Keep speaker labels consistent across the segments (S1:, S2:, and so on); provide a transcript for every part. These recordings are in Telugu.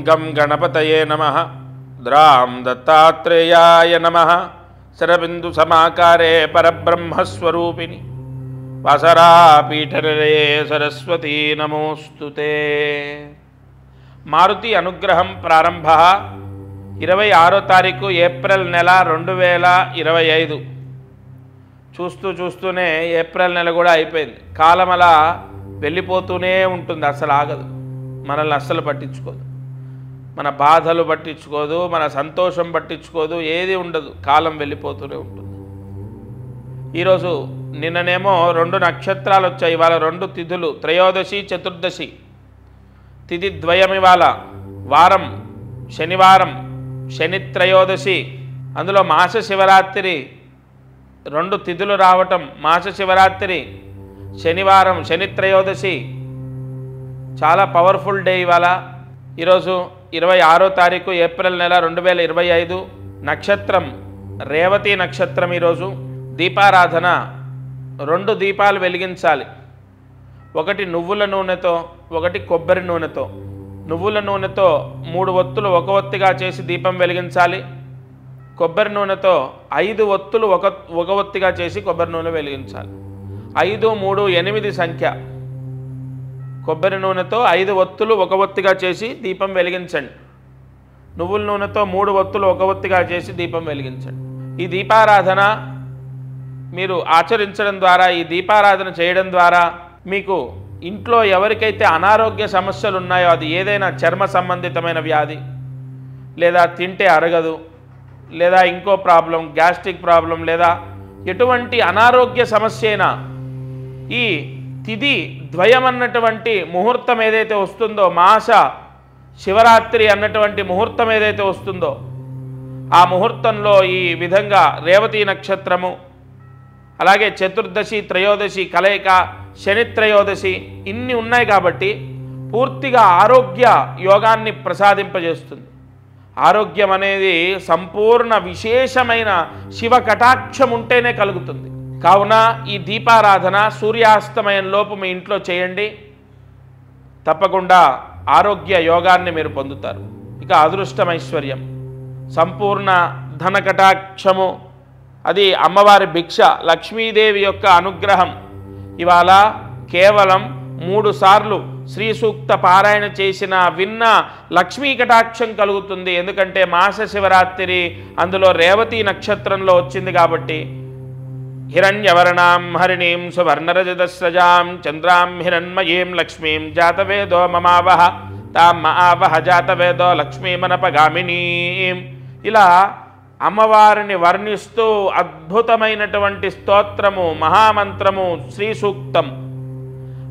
S1: గం గణపతయే నమః ద్రాం దత్తాత్రేయాయ నమః శరబిందు సమాకారే పరబ్రహ్మస్వరూపిణి వాసరాపీఠనిలయే సరస్వతీ నమోస్తుతే. మారుతి అనుగ్రహం ప్రారంభ 26వ తారీఖు ఏప్రిల్ నెల 2025. చూస్తూనే ఏప్రిల్ నెల కూడా అయిపోయింది. కాలం అలా వెళ్ళిపోతూనే ఉంటుంది, అసలు ఆగదు. మనల్ని అస్సలు పట్టించుకోదు, మన బాధలు పట్టించుకోదు, మన సంతోషం పట్టించుకోదు, ఏది ఉండదు. కాలం వెళ్ళిపోతూనే ఉంటుంది. ఈరోజు నిన్ననేమో 2 నక్షత్రాలు వచ్చాయి. ఇవాళ 2 తిథులు, త్రయోదశి చతుర్దశి. తిథి ద్వయం ఇవాళ. వారం శనివారం, శని త్రయోదశి. అందులో మాస శివరాత్రి 2 తిథులు రావటం. మాస శివరాత్రి శనివారం, శని త్రయోదశి. చాలా పవర్ఫుల్ డే ఇవాళ. ఈరోజు 26వ తారీఖు ఏప్రిల్ నెల 2025. నక్షత్రం రేవతి నక్షత్రం. ఈరోజు దీపారాధన 2 దీపాలు వెలిగించాలి. ఒకటి నువ్వుల నూనెతో, ఒకటి కొబ్బరి నూనెతో. నువ్వుల నూనెతో 3 ఒత్తులు ఒక ఒత్తిగా చేసి దీపం వెలిగించాలి. కొబ్బరి నూనెతో 5 ఒత్తులు ఒక ఒత్తిగా చేసి కొబ్బరి నూనె వెలిగించాలి. 5, 3, 8 సంఖ్య. కొబ్బరి నూనెతో 5 ఒత్తులు ఒక ఒత్తిగా చేసి దీపం వెలిగించండి. నువ్వుల నూనెతో 3 ఒత్తులు ఒక ఒత్తిగా చేసి దీపం వెలిగించండి. ఈ దీపారాధన మీరు ఆచరించడం ద్వారా, ఈ దీపారాధన చేయడం ద్వారా మీకు ఇంట్లో ఎవరికైతే అనారోగ్య సమస్యలు ఉన్నాయో, అది ఏదైనా చర్మ సంబంధితమైన వ్యాధి, లేదా తింటే అరగదు, లేదా ఇంకో ప్రాబ్లం, గ్యాస్ట్రిక్ ప్రాబ్లం, లేదా ఎటువంటి అనారోగ్య సమస్య అయినా ఈ తిథి ద్వయం అన్నటువంటి ముహూర్తం ఏదైతే వస్తుందో, మాస శివరాత్రి అన్నటువంటి ముహూర్తం ఏదైతే వస్తుందో, ఆ ముహూర్తంలో ఈ విధంగా రేవతి నక్షత్రము, అలాగే చతుర్దశి త్రయోదశి కలయిక, శని త్రయోదశి, ఇన్ని ఉన్నాయి కాబట్టి పూర్తిగా ఆరోగ్య యోగాన్ని ప్రసాదింపజేస్తుంది. ఆరోగ్యం అనేది సంపూర్ణ విశేషమైన శివ కటాక్షం ఉంటేనే కలుగుతుంది. కావున ఈ దీపారాధన సూర్యాస్తమయంలోపు మీ ఇంట్లో చేయండి. తప్పకుండా ఆరోగ్య యోగాన్ని మీరు పొందుతారు. ఇక అదృష్టమైశ్వర్యం, సంపూర్ణ ధన కటాక్షము, అది అమ్మవారి భిక్ష, లక్ష్మీదేవి యొక్క అనుగ్రహం. ఇవాళ కేవలం 3 సార్లు శ్రీ సూక్త పారాయణ చేసిన విన్న లక్ష్మీ కటాక్షం కలుగుతుంది. ఎందుకంటే మాస శివరాత్రి అందులో రేవతి నక్షత్రంలో వచ్చింది కాబట్టి. హిరణ్యవర్ణాం హరిణీం సువర్ణరజతస్రజాం చంద్రాం హిరణ్మయీం లక్ష్మీం జాతవేదో మమావహ తాం మఆవహ జాతవేదో లక్ష్మీమనపగామినీం. ఇలా అమ్మవారిని వర్ణిస్తూ అద్భుతమైనటువంటి స్తోత్రము, మహామంత్రము శ్రీ సూక్తం.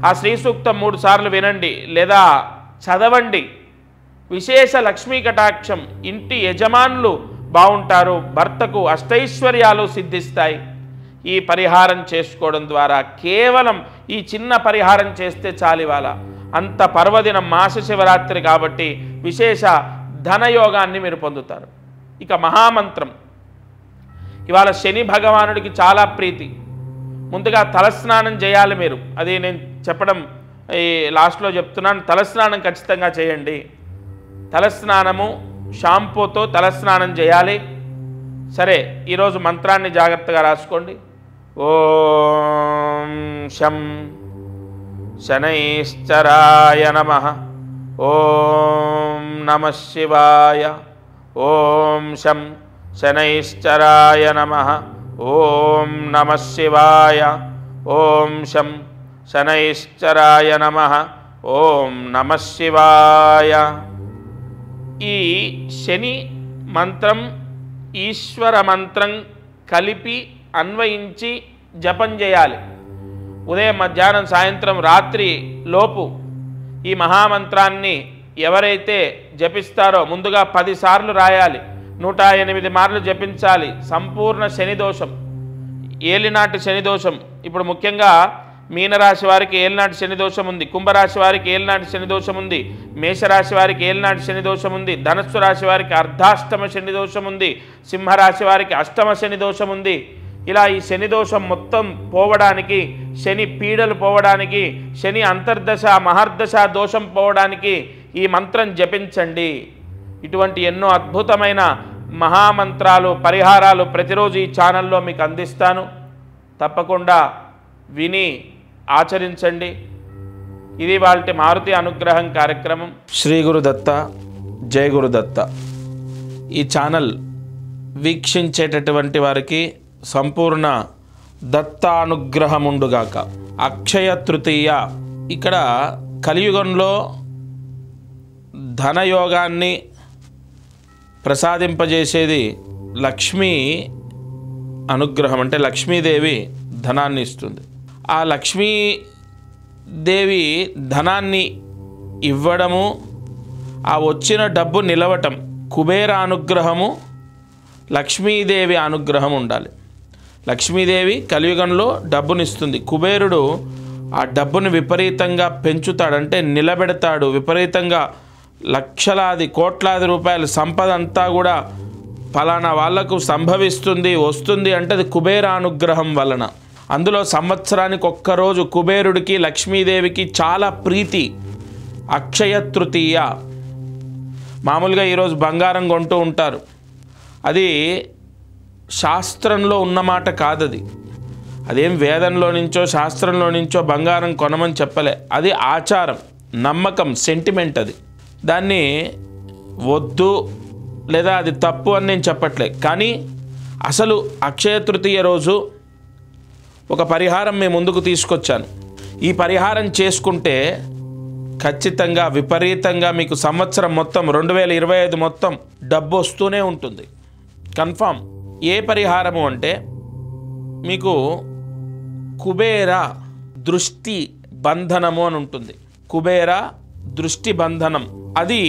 S1: ఆ శ్రీ సూక్తం 3 సార్లు వినండి లేదా చదవండి. విశేష లక్ష్మీ కటాక్షం, ఇంటి యజమానులు బాగుంటారు, భర్తకు అష్టైశ్వర్యాలు సిద్ధిస్తాయి. ఈ పరిహారం చేసుకోవడం ద్వారా, కేవలం ఈ చిన్న పరిహారం చేస్తే చాలు. ఇవాళ అంత పర్వదినం మాస శివరాత్రి కాబట్టి విశేష ధనయోగాన్ని మీరు పొందుతారు. ఇక మహామంత్రం. ఇవాళ శని భగవానుడికి చాలా ప్రీతి. ముందుగా తలస్నానం చేయాలి మీరు. అది నేను చెప్పడం ఈ లాస్ట్లో చెప్తున్నాను. తలస్నానం ఖచ్చితంగా చేయండి. తలస్నానము షాంపూతో తలస్నానం చేయాలి. సరే, ఈరోజు మంత్రాన్ని జాగ్రత్తగా రాసుకోండి. ఓం శం శనైశ్చరాయ నమః. ఓం నమః శివాయ. ఓం శం శనైశ్చరాయ నమః. ఓం నమః శివాయ. ఓం శం శనైశ్చరాయ నమః. ఓం నమః శివాయ. ఈ శని మంత్రం, ఈశ్వర మంత్రం కలిపి అన్వయించి జపం చేయాలి. ఉదయం, మధ్యాహ్నం, సాయంత్రం, రాత్రి లోపు ఈ మహామంత్రాన్ని ఎవరైతే జపిస్తారో ముందుగా 10 సార్లు రాయాలి. 108 మార్లు జపించాలి. సంపూర్ణ శనిదోషం, ఏలినాటి శనిదోషం. ఇప్పుడు ముఖ్యంగా మీనరాశి వారికి ఏలినాటి శనిదోషం ఉంది, కుంభరాశి వారికి ఏలినాటి శనిదోషం ఉంది, మేషరాశి వారికి ఏలినాటి శనిదోషం ఉంది, ధనస్సు రాశి వారికి అర్ధాష్టమ శనిదోషం ఉంది, సింహరాశి వారికి అష్టమ శనిదోషం ఉంది. ఇలా ఈ శనిదోషం మొత్తం పోవడానికి, శని పీడలు పోవడానికి, శని అంతర్దశ మహర్దశ దోషం పోవడానికి ఈ మంత్రం జపించండి. ఇటువంటి ఎన్నో అద్భుతమైన మహామంత్రాలు, పరిహారాలు ప్రతిరోజు ఈ ఛానల్లో మీకు అందిస్తాను. తప్పకుండా విని ఆచరించండి. ఇది వాళ్ళ మారుతి అనుగ్రహం కార్యక్రమం. శ్రీ గురుదత్త, జై గురుదత్త. ఈ ఛానల్ వీక్షించేటటువంటి వారికి సంపూర్ణ దత్తానుగ్రహముండుగాక. అక్షయ తృతీయ, ఇక్కడ కలియుగంలో ధనయోగాన్ని ప్రసాదింపజేసేది లక్ష్మీ అనుగ్రహం. అంటే లక్ష్మీదేవి ధనాన్ని ఇస్తుంది. ఆ లక్ష్మీదేవి ధనాన్ని ఇవ్వడము, ఆ వచ్చిన డబ్బు నిలవటం, కుబేర అనుగ్రహము, లక్ష్మీదేవి అనుగ్రహం ఉండాలి. లక్ష్మీదేవి కలియుగంలో డబ్బునిస్తుంది. కుబేరుడు ఆ డబ్బుని విపరీతంగా పెంచుతాడు, నిలబెడతాడు. విపరీతంగా లక్షలాది కోట్లాది రూపాయల సంపద అంతా కూడా ఫలానా వాళ్లకు సంభవిస్తుంది, వస్తుంది అంటే అది కుబేర అనుగ్రహం వలన. అందులో సంవత్సరానికి ఒక్కరోజు కుబేరుడికి, లక్ష్మీదేవికి చాలా ప్రీతి, అక్షయ తృతీయ. మామూలుగా ఈరోజు బంగారం కొంటూ ఉంటారు, అది శాస్త్రంలో ఉన్నమాట కాదది. అదేం వేదంలో నుంచో శాస్త్రంలో నుంచో బంగారం కొనమని చెప్పలే. అది ఆచారం, నమ్మకం, సెంటిమెంట్. అది దాన్ని వద్దు లేదా అది తప్పు అని నేను చెప్పట్లే. కానీ అసలు అక్షయ తృతీయ రోజు ఒక పరిహారం మేము ముందుకు తీసుకొచ్చాను. ఈ పరిహారం చేసుకుంటే ఖచ్చితంగా విపరీతంగా మీకు సంవత్సరం మొత్తం 2025 మొత్తం డబ్బు వస్తూనే ఉంటుంది, కన్ఫామ్. ఏ పరిహారము అంటే మీకు కుబేర దృష్టి బంధనము అని ఉంటుంది. కుబేర దృష్టి బంధనం, అది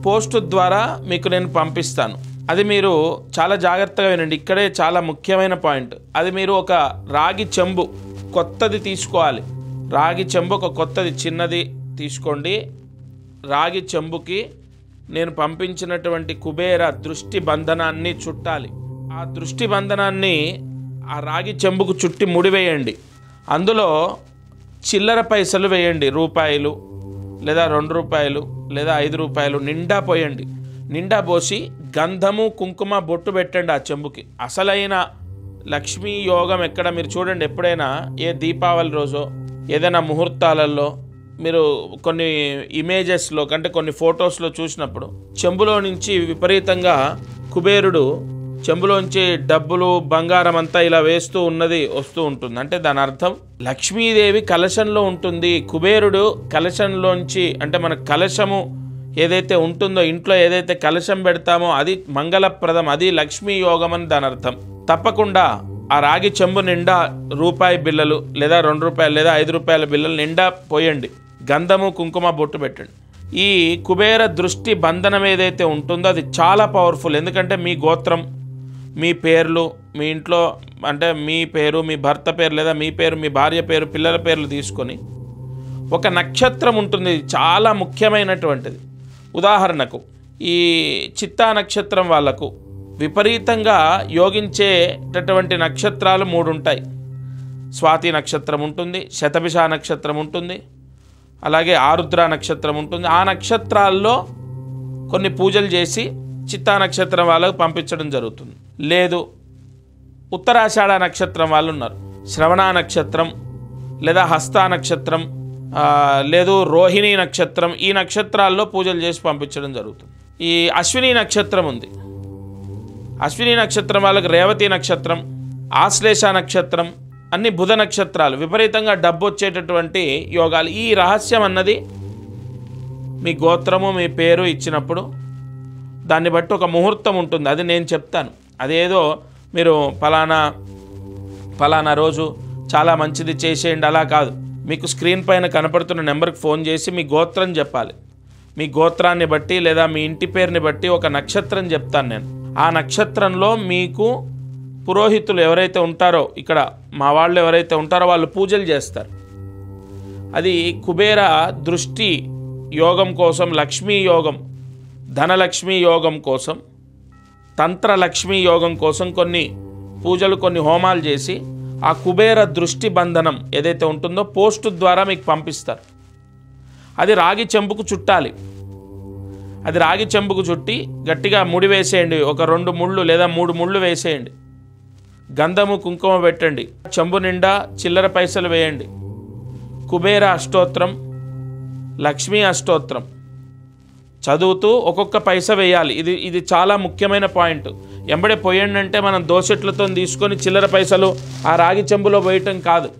S1: పోస్ట్ ద్వారా మీకు నేను పంపిస్తాను. అది మీరు చాలా జాగ్రత్తగా వినండి, ఇక్కడే చాలా ముఖ్యమైన పాయింట్. అది మీరు ఒక రాగి చెంబు కొత్తది తీసుకోవాలి. రాగి చెంబు ఒక కొత్తది చిన్నది తీసుకోండి. రాగి చెంబుకి నేను పంపించినటువంటి కుబేర దృష్టి బంధనాన్ని చుట్టాలి. ఆ దృష్టి బంధనాన్ని ఆ రాగి చెంబుకు చుట్టి ముడివేయండి. అందులో చిల్లర పైసలు వేయండి, రూపాయలు లేదా 2 రూపాయలు లేదా 5 రూపాయలు నిండా పోయండి. నిండా పోసి గంధము, కుంకుమ బొట్టు పెట్టండి ఆ చెంబుకి. అసలైన లక్ష్మీ యోగం ఎక్కడ మీరు చూడండి. ఎప్పుడైనా ఏ దీపావళి రోజో ఏదైనా ముహూర్తాలలో మీరు కొన్ని ఇమేజెస్లో కంటే కొన్ని ఫొటోస్లో చూసినప్పుడు చెంబులో నుంచి విపరీతంగా కుబేరుడు చెంబులోంచి డబ్బులు, బంగారం అంతా ఇలా వేస్తూ ఉన్నది వస్తూ ఉంటుంది. అంటే దాని అర్థం లక్ష్మీదేవి కలశంలో ఉంటుంది. కుబేరుడు కలశంలోంచి, అంటే మన కలశము ఏదైతే ఉంటుందో, ఇంట్లో ఏదైతే కలశం పెడతామో అది మంగళప్రదం, అది లక్ష్మీ యోగం అని దాని అర్థం. తప్పకుండా ఆ రాగి చెంబు నిండా రూపాయి బిళ్ళలు లేదా 2 రూపాయలు లేదా 5 రూపాయల బిళ్ళలు నిండా పోయండి. గంధము, కుంకుమ బొట్టు పెట్టండి. ఈ కుబేర దృష్టి బంధనం ఏదైతే ఉంటుందో అది చాలా పవర్ఫుల్. ఎందుకంటే మీ గోత్రం, మీ పేర్లు, మీ ఇంట్లో అంటే మీ పేరు, మీ భర్త పేరు లేదా మీ పేరు, మీ భార్య పేరు, పిల్లల పేర్లు తీసుకొని ఒక నక్షత్రం ఉంటుంది, చాలా ముఖ్యమైనటువంటిది. ఉదాహరణకు ఈ చిత్తా నక్షత్రం వాళ్లకు విపరీతంగా యోగించేటటువంటి నక్షత్రాలు 3 ఉంటాయి. స్వాతి నక్షత్రం ఉంటుంది, శతభిష నక్షత్రం ఉంటుంది, అలాగే ఆరుద్ర నక్షత్రం ఉంటుంది. ఆ నక్షత్రాల్లో కొన్ని పూజలు చేసి చిత్తా నక్షత్రం వాళ్ళకు పంపించడం జరుగుతుంది. లేదు ఉత్తరాషాఢ నక్షత్రం వాళ్ళు ఉన్నారు, శ్రవణ నక్షత్రం లేదా హస్త నక్షత్రం, లేదు రోహిణి నక్షత్రం, ఈ నక్షత్రాల్లో పూజలు చేసి పంపించడం జరుగుతుంది. ఈ అశ్విని నక్షత్రం ఉంది, అశ్విని నక్షత్రం వాళ్ళకి రేవతి నక్షత్రం, ఆశ్లేష నక్షత్రం, అన్ని బుధ నక్షత్రాలు, విపరీతంగా డబ్బు వచ్చేటటువంటి యోగాలు. ఈ రహస్యం అన్నది మీ గోత్రము, మీ పేరు ఇచ్చినప్పుడు దాన్ని బట్టి ఒక ముహూర్తం ఉంటుంది, అది నేను చెప్తాను. అదేదో మీరు ఫలానా రోజు చాలా మంచిది చేసేయండి అలా కాదు. మీకు స్క్రీన్ పైన కనపడుతున్న నెంబర్కి ఫోన్ చేసి మీ గోత్రం చెప్పాలి. మీ గోత్రాన్ని బట్టి లేదా మీ ఇంటి పేరుని బట్టి ఒక నక్షత్రం చెప్తాను నేను. ఆ నక్షత్రంలో మీకు పురోహితులు ఎవరైతే ఉంటారో, ఇక్కడ మా వాళ్ళు ఎవరైతే ఉంటారో వాళ్ళు పూజలు చేస్తారు. అది కుబేర దృష్టి యోగం కోసం, లక్ష్మీ యోగం, ధనలక్ష్మీ యోగం కోసం, తంత్రలక్ష్మీ యోగం కోసం కొన్ని పూజలు, కొన్ని హోమాలు చేసి ఆ కుబేర దృష్టి బంధనం ఏదైతే ఉంటుందో పోస్ట్ ద్వారా మీకు పంపిస్తారు. అది రాగి చెంబుకు చుట్టాలి. అది రాగి చెంబుకు చుట్టి గట్టిగా ముడి వేసేయండి. ఒక 2 ముళ్ళు లేదా 3 ముళ్ళు వేసేయండి. గంధము కుంకుమ పెట్టండి. చెంబు నిండా చిల్లర పైసలు వేయండి. కుబేర అష్టోత్తరం, లక్ష్మీ అష్టోత్తరం చదువుతూ ఒక్కొక్క పైస వేయాలి. ఇది చాలా ముఖ్యమైన పాయింట్. ఎంబడే పోయండి అంటే మనం దోసెట్లతో తీసుకొని చిల్లర పైసలు ఆ రాగి చెంబులో వేయటం కాదు.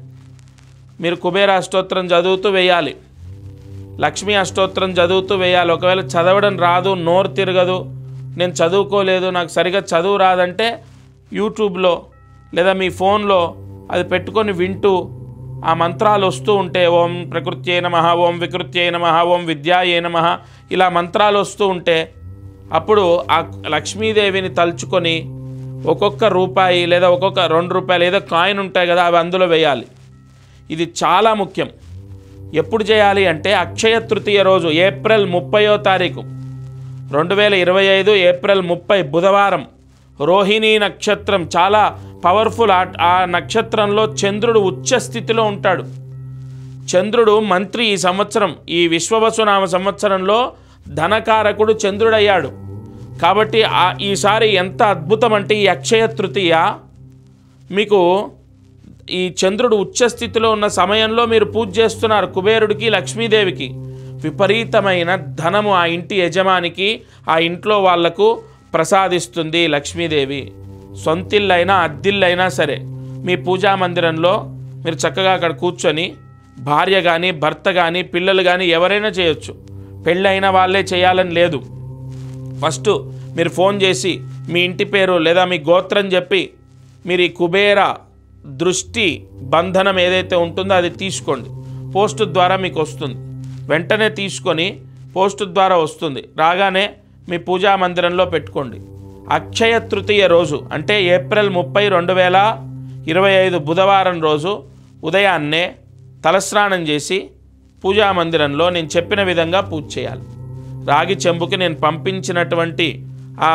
S1: మీరు కుబేర అష్టోత్తరం చదువుతూ వేయాలి. లక్ష్మీ అష్టోత్తరం చదువుతూ వేయాలి. ఒకవేళ చదవడం రాదు, నోరు తిరగదు, నేను చదువుకోలేదు, నాకు సరిగా చదువు రాదంటే యూట్యూబ్లో లేదా మీ ఫోన్లో అది పెట్టుకొని వింటూ ఆ మంత్రాలు వస్తూ ఉంటే ఓం ప్రకృత్యై నమః, ఓం వికృత్యై నమః, ఓం విద్యాయై నమః ఇలా మంత్రాలు వస్తూ ఉంటే అప్పుడు ఆ లక్ష్మీదేవిని తలుచుకొని ఒక్కొక్క రూపాయి లేదా ఒక్కొక్క 2 రూపాయలు ఏదో కాయిన్ ఉంటాయి కదా, అవి అందులో వేయాలి. ఇది చాలా ముఖ్యం. ఎప్పుడు చేయాలి అంటే అక్షయ తృతీయ రోజు ఏప్రిల్ 30వ తారీఖు 2025 ఏప్రిల్ 30 బుధవారం రోహిణీ నక్షత్రం చాలా పవర్ఫుల్. ఆ నక్షత్రంలో చంద్రుడు ఉచ్చ స్థితిలో ఉంటాడు. చంద్రుడు మంత్రి ఈ సంవత్సరం, ఈ విశ్వవసునామ సంవత్సరంలో ధనకారకుడు చంద్రుడయ్యాడు. కాబట్టి ఈసారి ఎంత అద్భుతం అంటే ఈ అక్షయ తృతీయ మీకు ఈ చంద్రుడు ఉచ్చస్థితిలో ఉన్న సమయంలో మీరు పూజ చేస్తున్నారు కుబేరుడికి, లక్ష్మీదేవికి. విపరీతమైన ధనము ఆ ఇంటి యజమానికి, ఆ ఇంట్లో వాళ్లకు ప్రసాదిస్తుంది లక్ష్మీదేవి. సొంతిల్లైనా అద్దిల్లైనా సరే మీ పూజా మందిరంలో మీరు చక్కగా అక్కడ కూర్చొని భార్య కానీ భర్త కానీ పిల్లలు కానీ ఎవరైనా చేయొచ్చు. పెళ్ళైన వాళ్ళే చేయాలని లేదు. ఫస్ట్ మీరు ఫోన్ చేసి మీ ఇంటి పేరు లేదా మీ గోత్రం చెప్పి మీరు ఈ కుబేర దృష్టి బంధనం ఏదైతే ఉంటుందో అది తీసుకోండి. పోస్టు ద్వారా మీకు వస్తుంది. వెంటనే తీసుకొని పోస్టు ద్వారా వస్తుంది. రాగానే మీ పూజా మందిరంలో పెట్టుకోండి. అక్షయ తృతీయ రోజు అంటే ఏప్రిల్ 30, 2025 బుధవారం రోజు ఉదయాన్నే తలస్నానం చేసి పూజా మందిరంలో నేను చెప్పిన విధంగా పూజ చేయాలి. రాగి చెంబుకి నేను పంపించినటువంటి ఆ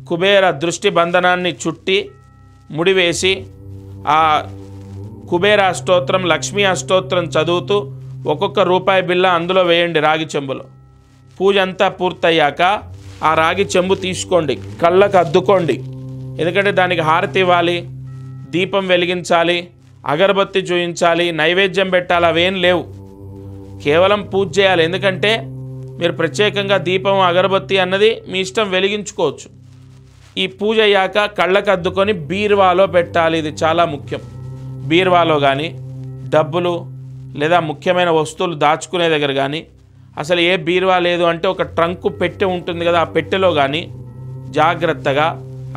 S1: కుబేర దృష్టి బంధనాన్ని చుట్టి ముడివేసి ఆ కుబేర అష్టోత్తరం, లక్ష్మీ అష్టోత్తరం చదువుతూ ఒక్కొక్క రూపాయి బిళ్ళ అందులో వేయండి రాగి చెంబులో. పూజ అంతా పూర్తయ్యాక ఆ రాగి చెంబు తీసుకోండి, కళ్ళకు అద్దుకోండి. ఎందుకంటే దానికి హారతి ఇవ్వాలి, దీపం వెలిగించాలి, అగరబత్తి చూయించాలి, నైవేద్యం పెట్టాలి, అవేం లేవు. కేవలం పూజ చేయాలి. ఎందుకంటే మీరు ప్రత్యేకంగా దీపం అగరబత్తి అన్నది మీ ఇష్టం వెలిగించుకోవచ్చు. ఈ పూజ అయ్యాక కళ్ళకు అద్దుకొని బీరువాలో పెట్టాలి. ఇది చాలా ముఖ్యం. బీరువాలో కానీ డబ్బులు లేదా ముఖ్యమైన వస్తువులు దాచుకునే దగ్గర కానీ, అసలు ఏ బీరువా లేదు అంటే ఒక ట్రంకు పెట్టె ఉంటుంది కదా, ఆ పెట్టెలో కానీ జాగ్రత్తగా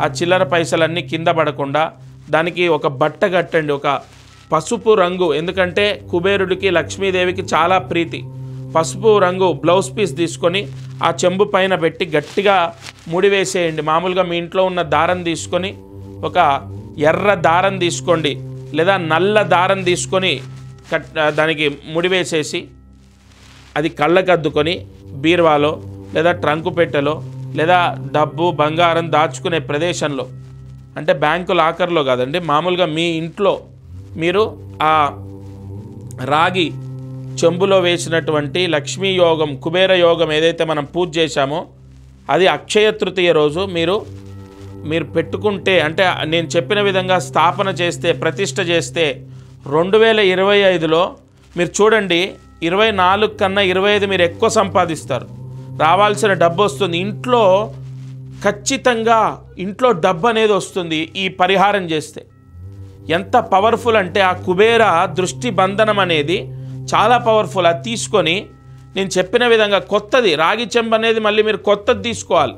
S1: ఆ చిల్లర పైసలన్నీ కింద పడకుండా దానికి ఒక బట్ట కట్టండి, ఒక పసుపు రంగు. ఎందుకంటే కుబేరుడికి లక్ష్మీదేవికి చాలా ప్రీతి. పసుపు రంగు బ్లౌజ్ పీస్ తీసుకొని ఆ చెంబు పైన పెట్టి గట్టిగా ముడివేసేయండి. మామూలుగా మీ ఇంట్లో ఉన్న దారం తీసుకొని ఒక ఎర్ర దారం తీసుకోండి లేదా నల్ల దారం తీసుకొని దానికి ముడివేసేసి అది కళ్ళకద్దుకొని బీరువాలో లేదా ట్రంకు పెట్టెలో లేదా డబ్బు బంగారం దాచుకునే ప్రదేశంలో, అంటే బ్యాంకు లాకర్లో కాదండి, మామూలుగా మీ ఇంట్లో మీరు ఆ రాగి చెంబులో వేసినటువంటి లక్ష్మీ యోగం, కుబేర యోగం ఏదైతే మనం పూజ చేశామో అది అక్షయ తృతీయ రోజు మీరు పెట్టుకుంటే, అంటే నేను చెప్పిన విధంగా స్థాపన చేస్తే, ప్రతిష్ఠ చేస్తే 2025లో మీరు చూడండి 24 కన్నా 25 మీరు ఎక్కువ సంపాదిస్తారు. రావాల్సిన డబ్బు వస్తుంది. ఇంట్లో ఖచ్చితంగా ఇంట్లో డబ్బు అనేది వస్తుంది ఈ పరిహారం చేస్తే. ఎంత పవర్ఫుల్ అంటే ఆ కుబేర దృష్టి బంధనం అనేది చాలా పవర్ఫుల్. అది తీసుకొని నేను చెప్పిన విధంగా కొత్తది రాగి చెంబు అనేది మళ్ళీ మీరు కొత్తది తీసుకోవాలి.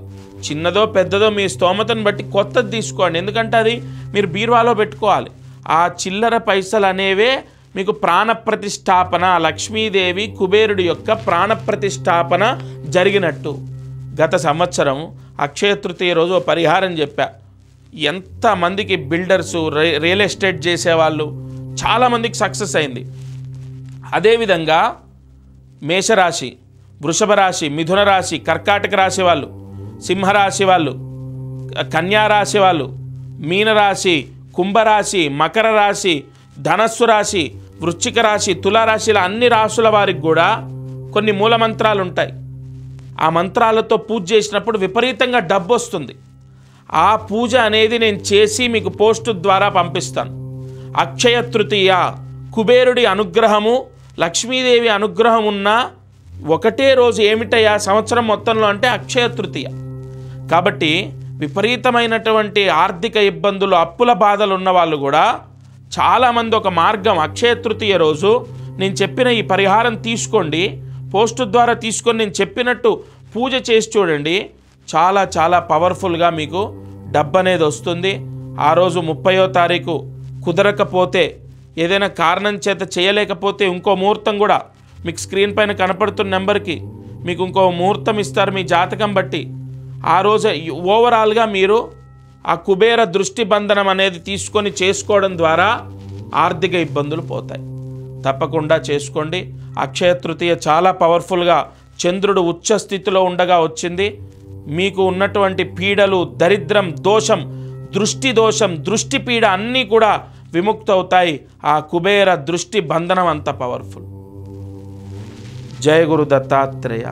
S1: చిన్నదో పెద్దదో మీ స్తోమతను బట్టి కొత్తది తీసుకోండి. ఎందుకంటే అది మీరు బీరువాలో పెట్టుకోవాలి. ఆ చిల్లర పైసలు అనేవే మీకు ప్రాణప్రతిష్ఠాపన, లక్ష్మీదేవి కుబేరుడి యొక్క ప్రాణప్రతిష్ఠాపన జరిగినట్టు. గత సంవత్సరం అక్షయ తృతీయ రోజు పరిహారం చెప్పా. ఎంతమందికి బిల్డర్సు, రియల్ ఎస్టేట్ చేసేవాళ్ళు చాలామందికి సక్సెస్ అయింది. అదేవిధంగా మేషరాశి, వృషభ రాశి, మిథున రాశి, కర్కాటక రాశి వాళ్ళు, సింహరాశి వాళ్ళు, కన్యారాశి వాళ్ళు, మీనరాశి, కుంభరాశి, మకర రాశి, ధనస్సు రాశి, వృశ్చిక రాశి, తులారాశిల అన్ని రాశుల వారికి కూడా కొన్ని మూల మంత్రాలు ఉంటాయి. ఆ మంత్రాలతో పూజ చేసినప్పుడు విపరీతంగా డబ్బు వస్తుంది. ఆ పూజ అనేది నేను చేసి మీకు పోస్టు ద్వారా పంపిస్తాను. అక్షయ తృతీయ కుబేరుడి అనుగ్రహము, లక్ష్మీదేవి అనుగ్రహం ఉన్న ఒకటే రోజు ఏమిటయ్యా సంవత్సరం మొత్తంలో అంటే అక్షయ తృతీయ. కాబట్టి విపరీతమైనటువంటి ఆర్థిక ఇబ్బందులు, అప్పుల బాధలు ఉన్న వాళ్ళు కూడా చాలామంది ఒక మార్గం, అక్షయ తృతీయ రోజు నేను చెప్పిన ఈ పరిహారం తీసుకోండి, పోస్టు ద్వారా తీసుకొని నేను చెప్పినట్టు పూజ చేసి చూడండి. చాలా చాలా పవర్ఫుల్గా మీకు డబ్బు అనేది వస్తుంది. ఆ రోజు 30వ తారీఖు కుదరకపోతే, ఏదైనా కారణం చేత చేయలేకపోతే ఇంకో ముహూర్తం కూడా మీకు స్క్రీన్ పైన కనపడుతున్న నెంబర్కి మీకు ఇంకో ముహూర్తం ఇస్తారు మీ జాతకం బట్టి. ఆ రోజు ఓవరాల్గా మీరు ఆ కుబేర దృష్టి బంధనం అనేది తీసుకొని చేసుకోవడం ద్వారా ఆర్థిక ఇబ్బందులు పోతాయి. తప్పకుండా చేసుకోండి. అక్షయ తృతీయ చాలా పవర్ఫుల్గా చంద్రుడు ఉచ్చ స్థితిలో ఉండగా వచ్చింది. మీకు ఉన్నటువంటి పీడలు, దరిద్రం, దోషం, దృష్టి దోషం, దృష్టి పీడ అన్నీ కూడా విముక్తవుతాయి. ఆ కుబేర దృష్టి బంధనం అంత పవర్ఫుల్. జయ గురు దత్తాత్రేయ.